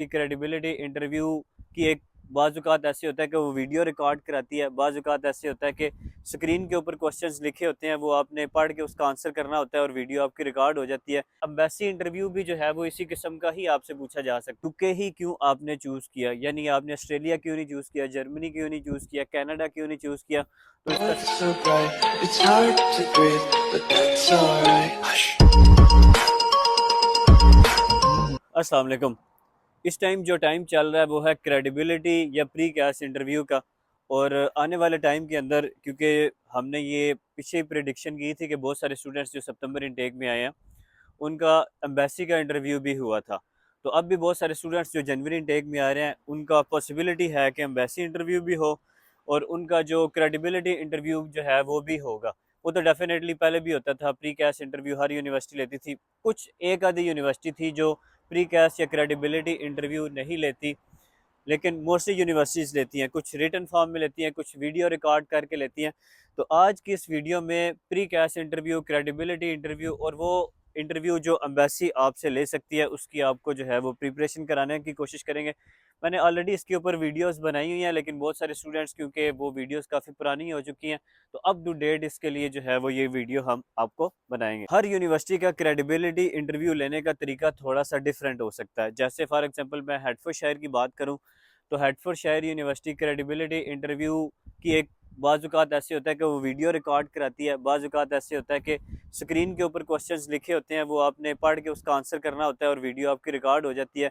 की credibility interview की एक बाज़-औक़ात ऐसे होता है कि वो वीडियो रिकॉर्ड कराती है, बाज़-औक़ात ऐसे होता है कि स्क्रीन के ऊपर क्वेश्चंस लिखे होते हैं, वो आपने पढ़ के उसका आंसर करना होता है और वीडियो आपकी रिकॉर्ड हो जाती है। एम्बेसी इंटरव्यू भी जो है वो इसी किस्म का ही आपसे पूछा जा सकता है। यूके ही क्यों आपने चूज़ किया? यानी आपने ऑस्ट्रेलिया क्यों नहीं चूज़ किया, जर्मनी क्यों नहीं चूज़ किया, कनाडा क्यों नहीं चूज़ किया? तो इसका So bright, it's hard to breathe, but that's alright. Hush. अस्सलाम वालेकुम। इस टाइम जो टाइम चल रहा है वो है क्रेडिबिलिटी या प्री कैस इंटरव्यू का। और आने वाले टाइम के अंदर, क्योंकि हमने ये पीछे ही प्रिडिक्शन की थी कि बहुत सारे स्टूडेंट्स जो सितंबर इनटेक में आए हैं उनका एम्बेसी का इंटरव्यू भी हुआ था। तो अब भी बहुत सारे स्टूडेंट्स जो जनवरी इनटेक में आ रहे हैं उनका पॉसिबिलिटी है कि एम्बेसी इंटरव्यू भी हो और उनका जो क्रेडिबिलिटी इंटरव्यू जो है वो भी होगा। वो तो डेफिनेटली पहले भी होता था, प्री कैस इंटरव्यू हर यूनिवर्सिटी लेती थी। कुछ एक आधी यूनिवर्सिटी थी जो प्री कैस या क्रेडिबिलिटी इंटरव्यू नहीं लेती, लेकिन मोस्टली यूनिवर्सिटीज़ लेती हैं। कुछ रिटन फॉर्म में लेती हैं, कुछ वीडियो रिकॉर्ड करके लेती हैं। तो आज की इस वीडियो में प्री कैस इंटरव्यू, क्रेडिबिलिटी इंटरव्यू और वो इंटरव्यू जो एम्बेसी आपसे ले सकती है उसकी आपको जो है वो प्रिपरेशन कराने की कोशिश करेंगे। मैंने ऑलरेडी इसके ऊपर वीडियोस बनाई हुई हैं, लेकिन बहुत सारे स्टूडेंट्स, क्योंकि वो वीडियोस काफ़ी पुरानी हो चुकी हैं, तो अप टू डेट इसके लिए जो है वो ये वीडियो हम आपको बनाएंगे। हर यूनिवर्सिटी का क्रेडिबिलिटी इंटरव्यू लेने का तरीका थोड़ा सा डिफरेंट हो सकता है। जैसे फॉर एग्जांपल मैं हेडफोर्डशायर की बात करूं, तो हेडफोर्डशायर यूनिवर्सिटी क्रेडिबिलिटी इंटरव्यू की एक बाज़-औक़ात ऐसे होता है कि वो वीडियो रिकॉर्ड कराती है, बाज़-औक़ात ऐसे होता है कि स्क्रीन के ऊपर क्वेश्चंस लिखे होते हैं, वो आपने पढ़ के उसका आंसर करना होता है और वीडियो आपकी रिकॉर्ड हो जाती है।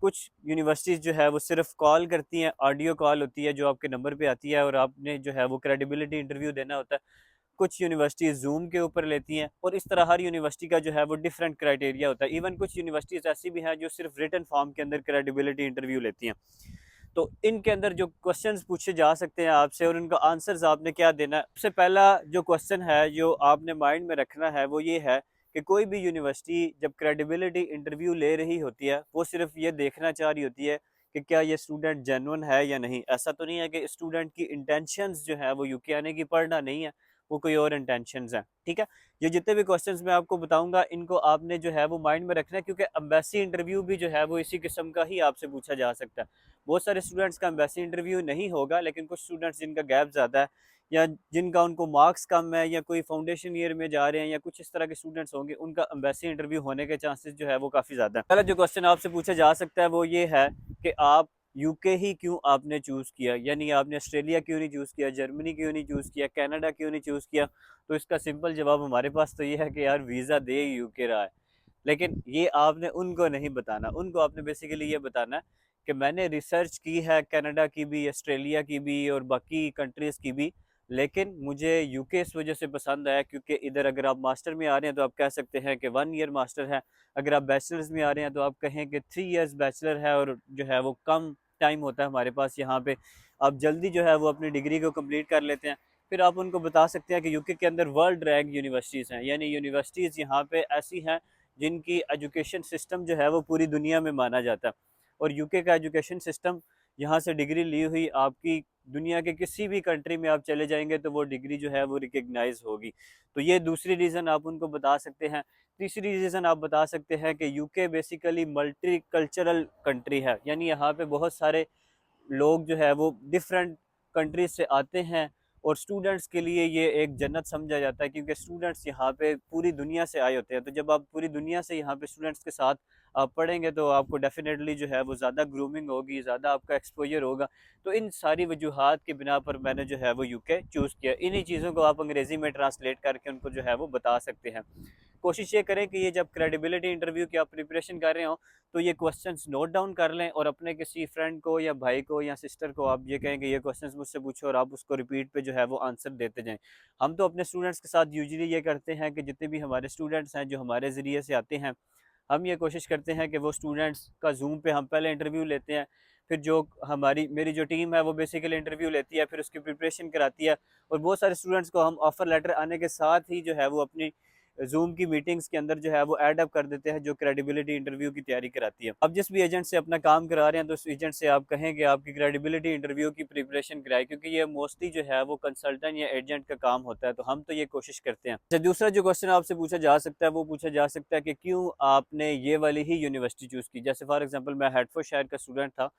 कुछ यूनिवर्सिटीज़ जो है वो सिर्फ कॉल करती हैं, ऑडियो कॉल होती है जो आपके नंबर पे आती है और आपने जो है वो क्रेडिबिलिटी इंटरव्यू देना होता है। कुछ यूनिवर्सिटीज़ ज़ूम के ऊपर लेती हैं और इस तरह हर यूनिवर्सिटी का जो है वो डिफरेंट क्राइटेरिया होता है। इवन कुछ यूनिवर्सिटीज़ ऐसी भी हैं जो सिर्फ रिटन फॉर्म के अंदर क्रेडिबिलिटी इंटरव्यू लेती हैं। तो इनके अंदर जो क्वेश्चंस पूछे जा सकते हैं आपसे और उनका आंसर्स आपने क्या देना है। सबसे पहला जो क्वेश्चन है जो आपने माइंड में रखना है वो ये है कि कोई भी यूनिवर्सिटी जब क्रेडिबिलिटी इंटरव्यू ले रही होती है वो सिर्फ ये देखना चाह रही होती है कि क्या ये स्टूडेंट जेन्युइन है या नहीं। ऐसा तो नहीं है कि स्टूडेंट की इंटेंशंस जो है वो यूके आने की पढ़ना नहीं है, वो कोई और इंटेंशंस हैं। ठीक है, ये जितने भी क्वेश्चंस मैं आपको बताऊंगा इनको आपने जो है वो माइंड में रखना है, क्योंकि एम्बेसी इंटरव्यू भी जो है वो इसी किस्म का ही आपसे पूछा जा सकता है। बहुत सारे स्टूडेंट्स का एम्बेसी इंटरव्यू नहीं होगा, लेकिन कुछ स्टूडेंट्स जिनका गैप ज़्यादा है या जिनका उनको मार्क्स कम है या कोई फाउंडेशन ईयर में जा रहे हैं या कुछ इस तरह के स्टूडेंट्स होंगे, उनका एम्बेसी इंटरव्यू होने के चांसेस जो है वो काफ़ी ज़्यादा है। पहला जो क्वेश्चन आपसे पूछा जा सकता है वो ये है कि आप यूके ही क्यों आपने चूज़ किया, यानी आपने ऑस्ट्रेलिया क्यों नहीं चूज़ किया, जर्मनी क्यों नहीं चूज़ किया, कनाडा क्यों नहीं चूज़ किया। तो इसका सिंपल जवाब हमारे पास तो ये है कि यार वीज़ा दे यूके रहा है। लेकिन ये आपने उनको नहीं बताना, उनको आपने बेसिकली ये बताना है कि मैंने रिसर्च की है कनाडा की भी, ऑस्ट्रेलिया की भी और बाकी कंट्रीज़ की भी, लेकिन मुझे यूके इस वजह से पसंद आया क्योंकि इधर अगर आप मास्टर में आ रहे हैं तो आप कह सकते हैं कि 1 ईयर मास्टर है, अगर आप बैचलर्स में आ रहे हैं तो आप कहें कि 3 इयर्स बैचलर है और जो है वो कम टाइम होता है हमारे पास यहाँ पे, आप जल्दी जो है वो अपनी डिग्री को कंप्लीट कर लेते हैं। फिर आप उनको बता सकते हैं कि यूके के अंदर वर्ल्ड रैंक यूनिवर्सिटीज़ हैं, यानी यूनिवर्सिटीज़ यहाँ पे ऐसी हैं जिनकी एजुकेशन सिस्टम जो है वो पूरी दुनिया में माना जाता है। और यूके का एजुकेशन सिस्टम, यहाँ से डिग्री ली हुई आपकी दुनिया के किसी भी कंट्री में आप चले जाएंगे तो वो डिग्री जो है वो रिकग्नाइज होगी। तो ये दूसरी रीज़न आप उनको बता सकते हैं। तीसरी रीज़न आप बता सकते हैं कि UK basically multi cultural country है, यानी यहाँ पे बहुत सारे लोग जो है वो डिफरेंट कंट्रीज से आते हैं और स्टूडेंट्स के लिए ये एक जन्नत समझा जाता है, क्योंकि स्टूडेंट्स यहाँ पे पूरी दुनिया से आए होते हैं। तो जब आप पूरी दुनिया से यहाँ पे स्टूडेंट्स के साथ आप पढ़ेंगे तो आपको डेफिनेटली जो है वो ज़्यादा ग्रूमिंग होगी, ज़्यादा आपका एक्सपोजर होगा। तो इन सारी वजूहात की बिना पर मैंने जो है वो यूके चूज़ किया। इन्हीं चीज़ों को आप अंग्रेज़ी में ट्रांसलेट करके उनको जो है वो बता सकते हैं। कोशिश ये करें कि ये जब क्रेडिबिलिटी इंटरव्यू की आप प्रिपरेशन कर रहे हो तो ये क्वेश्चंस नोट डाउन कर लें और अपने किसी फ्रेंड को या भाई को या सिस्टर को आप ये कहें कि ये क्वेश्चंस मुझसे पूछो और आप उसको रिपीट पे जो है वो आंसर देते जाएं। हम तो अपने स्टूडेंट्स के साथ यूजुअली ये करते हैं कि जितने भी हमारे स्टूडेंट्स हैं जो हमारे ज़रिए से आते हैं, हम ये कोशिश करते हैं कि वो स्टूडेंट्स का जूम पे हम पहले इंटरव्यू लेते हैं, फिर जो हमारी मेरी जो टीम है वो बेसिकली इंटरव्यू लेती है, फिर उसकी प्रिपरेशन कराती है और बहुत सारे स्टूडेंट्स को हम ऑफ़र लेटर आने के साथ ही जो है वो अपनी जूम की मीटिंग्स के अंदर जो है वो ऐड अप कर देते हैं, जो क्रेडिबिलिटी इंटरव्यू की तैयारी कराती है। अब जिस भी एजेंट से अपना काम करा रहे हैं तो उस एजेंट से आप कहें कि आपकी क्रेडिबिलिटी इंटरव्यू की प्रिपरेशन कराए, क्योंकि ये मोस्टली जो है वो कंसल्टेंट या एजेंट का काम होता है, तो हम तो ये कोशिश करते हैं। अच्छा, दूसरा जो क्वेश्चन आपसे पूछा जा सकता है वो पूछा जा सकता है कि क्यों आपने ये वाली ही यूनिवर्सिटी चूज़ की। जैसे फॉर एग्जांपल मैं हेडफोर्डशायर का स्टूडेंट था,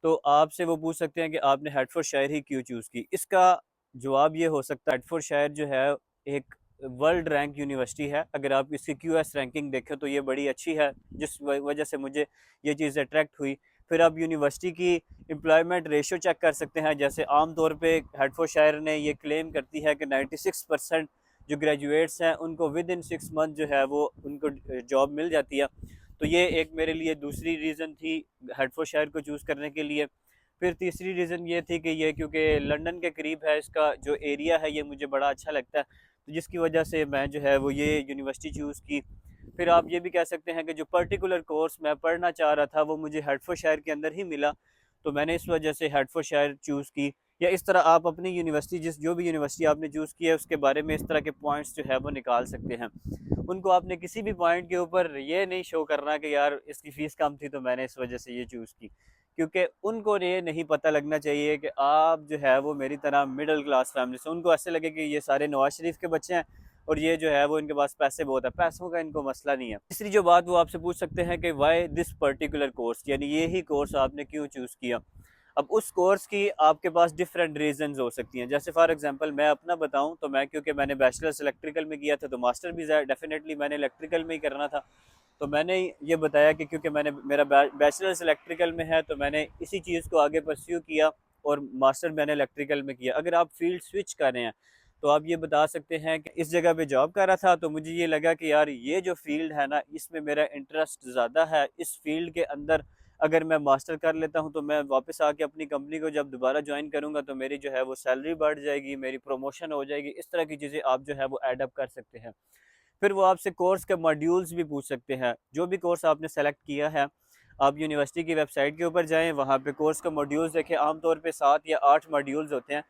तो आपसे वो पूछ सकते हैं कि आपने हेडफोर्डशायर ही क्यों चूज़ की। इसका जवाब ये हो सकता है, हेडफोर्डशायर जो है एक वर्ल्ड रैंक यूनिवर्सिटी है। अगर आप इसकी क्यूएस रैंकिंग देखें तो ये बड़ी अच्छी है, जिस वजह से मुझे ये चीज़ अट्रैक्ट हुई। फिर आप यूनिवर्सिटी की एम्प्लॉयमेंट रेशियो चेक कर सकते हैं। जैसे आम तौर पे हेडफोर्डशायर ने ये क्लेम करती है कि 96% जो ग्रेजुएट्स हैं उनको विद इन 6 मंथ जो है वो उनको जॉब मिल जाती है। तो ये एक मेरे लिए दूसरी रीज़न थी हेडफोर्डशायर को चूज़ करने के लिए। फिर तीसरी रीज़न ये थी कि ये क्योंकि लंदन के करीब है, इसका जो एरिया है ये मुझे बड़ा अच्छा लगता है, तो जिसकी वजह से मैं जो है वो ये यूनिवर्सिटी चूज़ की। फिर आप ये भी कह सकते हैं कि जो पर्टिकुलर कोर्स मैं पढ़ना चाह रहा था वो मुझे हेडफोर्डशायर के अंदर ही मिला, तो मैंने इस वजह से हेडफोर्डशायर चूज़ की। या इस तरह आप अपनी यूनिवर्सिटी जो भी यूनिवर्सिटी आपने चूज़ की है उसके बारे में इस तरह के पॉइंट्स जो है वो निकाल सकते हैं। उनको आपने किसी भी पॉइंट के ऊपर ये नहीं शो करना कि यार इसकी फ़ीस कम थी तो मैंने इस वजह से ये चूज़ की, क्योंकि उनको ये नहीं पता लगना चाहिए कि आप जो है वो मेरी तरह मिडिल क्लास फैमिली से, उनको ऐसे लगे कि ये सारे नवाज शरीफ के बच्चे हैं और ये जो है वो इनके पास पैसे बहुत है, पैसों का इनको मसला नहीं है। तीसरी जो बात वो आपसे पूछ सकते हैं कि वाई दिस पर्टिकुलर कोर्स, यानी ये ही कोर्स आपने क्यों चूज़ किया। अब उस कोर्स की आपके पास डिफरेंट रीजंस हो सकती हैं। जैसे फॉर एग्जांपल मैं अपना बताऊं तो मैं, क्योंकि मैंने बैचलर्स इलेक्ट्रिकल में किया था, तो मास्टर भी डेफिनेटली मैंने इलेक्ट्रिकल में ही करना था। तो मैंने ये बताया कि क्योंकि मैंने मेरा बैचलर्स इलेक्ट्रिकल में है तो मैंने इसी चीज़ को आगे परस्यू किया और मास्टर मैंने इलेक्ट्रिकल में किया। अगर आप फील्ड स्विच कर रहे हैं तो आप ये बता सकते हैं कि इस जगह पे जॉब कर रहा था तो मुझे ये लगा कि यार ये जो फील्ड है ना इसमें मेरा इंटरेस्ट ज़्यादा है, इस फील्ड के अंदर अगर मैं मास्टर कर लेता हूँ तो मैं वापस आके अपनी कंपनी को जब दोबारा ज्वाइन करूँगा तो मेरी जो है वो सैलरी बढ़ जाएगी, मेरी प्रमोशन हो जाएगी। इस तरह की चीज़ें आप जो है वो एड अप कर सकते हैं। फिर वो आपसे कोर्स के मॉड्यूल्स भी पूछ सकते हैं। जो भी कोर्स आपने सेलेक्ट किया है, आप यूनिवर्सिटी की वेबसाइट के ऊपर जाएँ, वहाँ पे कोर्स के मॉड्यूल्स देखें। आमतौर पे 7 या 8 मॉड्यूल्स होते हैं,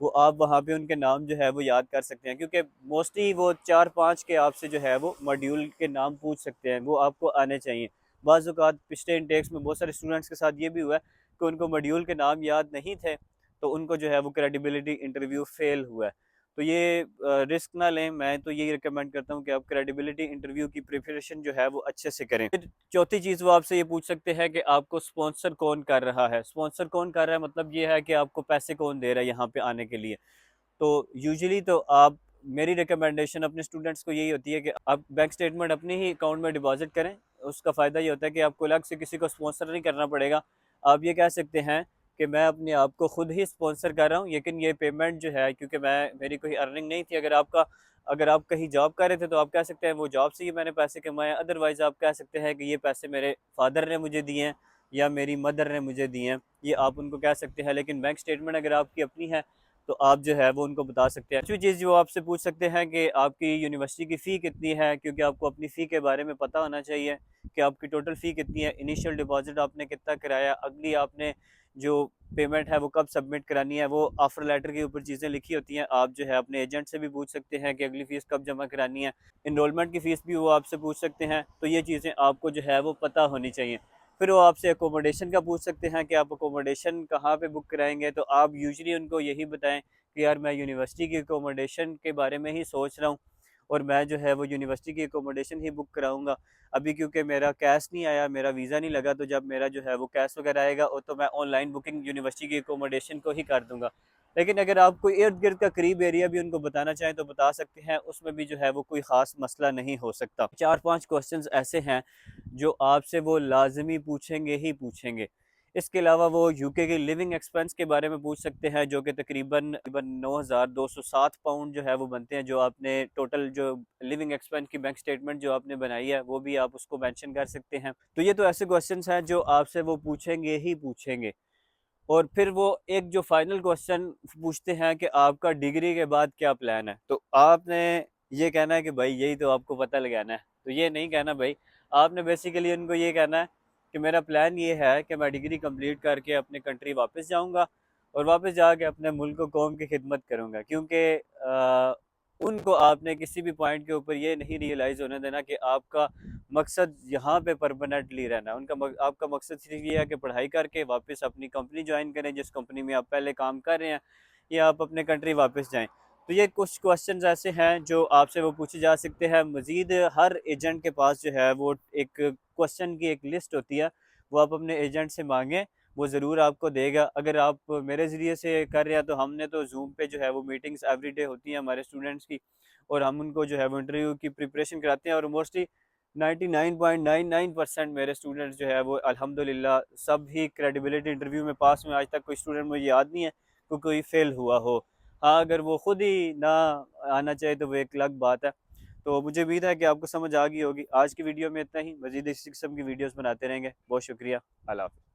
वो आप वहाँ पे उनके नाम जो है वो याद कर सकते हैं, क्योंकि मोस्टली वो 4-5 के आपसे जो है वो मॉड्यूल के नाम पूछ सकते हैं, वो आपको आने चाहिए। बाज़ औक़ात पिछले इनटेक्स में बहुत सारे स्टूडेंट्स के साथ ये भी हुआ है कि उनको मॉड्यूल के नाम याद नहीं थे, तो उनको जो है वो क्रेडिबिलिटी इंटरव्यू फ़ेल हुआ है। तो ये रिस्क ना लें। मैं तो यही रिकमेंड करता हूँ कि आप क्रेडिबिलिटी इंटरव्यू की प्रिपरेशन जो है वो अच्छे से करें। फिर चौथी चीज़ वो आपसे ये पूछ सकते हैं कि आपको स्पॉन्सर कौन कर रहा है। स्पॉन्सर कौन कर रहा है मतलब ये है कि आपको पैसे कौन दे रहा है यहाँ पे आने के लिए। तो यूजुअली तो आप, मेरी रिकमेंडेशन अपने स्टूडेंट्स को यही होती है कि आप बैंक स्टेटमेंट अपने ही अकाउंट में डिपॉजिट करें। उसका फ़ायदा ये होता है कि आपको अलग से किसी को स्पॉन्सर नहीं करना पड़ेगा। आप ये कह सकते हैं कि मैं अपने आप को खुद ही स्पॉन्सर कर रहा हूँ, लेकिन ये पेमेंट जो है, क्योंकि मेरी कोई अर्निंग नहीं थी। अगर आप कहीं जॉब कर रहे थे तो आप कह सकते हैं वो जॉब से ही मैंने पैसे कमाए। अदरवाइज़ आप कह सकते हैं कि ये पैसे मेरे फादर ने मुझे दिए हैं या मेरी मदर ने मुझे दिए हैं, ये आप उनको कह सकते हैं। लेकिन बैंक स्टेटमेंट अगर आपकी अपनी है तो आप जो है वो उनको बता सकते हैं। दूसरी चीज़ जो आपसे पूछ सकते हैं कि आपकी यूनिवर्सिटी की फ़ी कितनी है, क्योंकि आपको अपनी फ़ी के बारे में पता होना चाहिए कि आपकी टोटल फ़ी कितनी है, इनिशियल डिपॉज़िट आपने कितना कराया, अगली आपने जो पेमेंट है वो कब सबमिट करानी है, वो ऑफ़र लेटर के ऊपर चीज़ें लिखी होती हैं। आप जो है अपने एजेंट से भी पूछ सकते हैं कि अगली फ़ीस कब जमा करानी है, इनरोलमेंट की फ़ीस भी वो आपसे पूछ सकते हैं। तो ये चीज़ें आपको जो है वो पता होनी चाहिए। फिर वो आपसे अकोमोडेशन का पूछ सकते हैं कि आप अकोमोडेशन कहाँ पे बुक कराएँगे, तो आप यूजुअली उनको यही बताएँ कि यार मैं यूनिवर्सिटी की अकोमोडेशन के बारे में ही सोच रहा हूँ और मैं जो है वो यूनिवर्सिटी की अकोमोडेशन ही बुक कराऊँगा। अभी क्योंकि मेरा कैश नहीं आया, मेरा वीज़ा नहीं लगा, तो जब मेरा जो है वो कैश वगैरह आएगा और तो मैं ऑनलाइन बुकिंग यूनिवर्सिटी की अकोमोडेशन को ही कर दूँगा। लेकिन अगर आप कोई इर्द-गिर्द का करीब एरिया भी उनको बताना चाहें तो बता सकते हैं, उसमें भी जो है वो कोई ख़ास मसला नहीं हो सकता। 4-5 क्वेश्चन्स ऐसे हैं जो आपसे वो लाज़मी पूछेंगे ही पूछेंगे। इसके अलावा वो यूके की लिविंग एक्सपेंस के बारे में पूछ सकते हैं, जो कि तकरीबन 9,207 पाउंड जो है वो बनते हैं। जो आपने टोटल जो लिविंग एक्सपेंस की बैंक स्टेटमेंट जो आपने बनाई है वो भी आप उसको मेंशन कर सकते हैं। तो ये तो ऐसे क्वेश्चंस हैं जो आपसे वो पूछेंगे ही पूछेंगे। और फिर वो एक जो फाइनल क्वेश्चन पूछते हैं कि आपका डिग्री के बाद क्या प्लान है, तो आपने ये कहना है कि भाई यही तो आपको पता लगाना है। तो ये नहीं कहना भाई, आपने बेसिकली उनको ये कहना है कि मेरा प्लान ये है कि मैं डिग्री कंप्लीट करके अपने कंट्री वापस जाऊंगा और वापस जाके अपने मुल्क को कौम की खिदमत करूंगा, क्योंकि उनको आपने किसी भी पॉइंट के ऊपर ये नहीं रियलाइज़ होने देना कि आपका मकसद यहाँ पे परमानेंटली रहना है। आपका मकसद सिर्फ ये है कि पढ़ाई करके वापस अपनी कंपनी ज्वाइन करें जिस कंपनी में आप पहले काम कर रहे हैं, या आप अपने कंट्री वापस जाएँ। तो ये कुछ क्वेश्चंस ऐसे हैं जो आपसे वो पूछे जा सकते हैं। मज़ीद हर एजेंट के पास जो है वो एक क्वेश्चन की एक लिस्ट होती है, वो आप अपने एजेंट से माँगें, वो ज़रूर आपको देगा। अगर आप मेरे ज़रिए से कर रहे हैं तो हमने तो ज़ूम पे जो है वो मीटिंग्स एवरीडे होती हैं हमारे स्टूडेंट्स की, और हम उनको जो है वो इंटरव्यू की प्रिपरेशन कराते हैं, और मोस्टली 99.99% मेरे स्टूडेंट्स जो है वो अल्हम्दुलिल्लाह सब ही क्रेडिबिलिटी इंटरव्यू में पास हुए। आज तक कोई स्टूडेंट मुझे याद नहीं है कि कोई फेल हुआ हो। हाँ, अगर वो खुद ही ना आना चाहे तो वो एक अलग बात है। तो मुझे उम्मीद है कि आपको समझ आ गई होगी। आज की वीडियो में इतना ही। मज़ीद इस किस्म की वीडियोज़ बनाते रहेंगे। बहुत शुक्रिया। अल्लाह हाफ़िज़।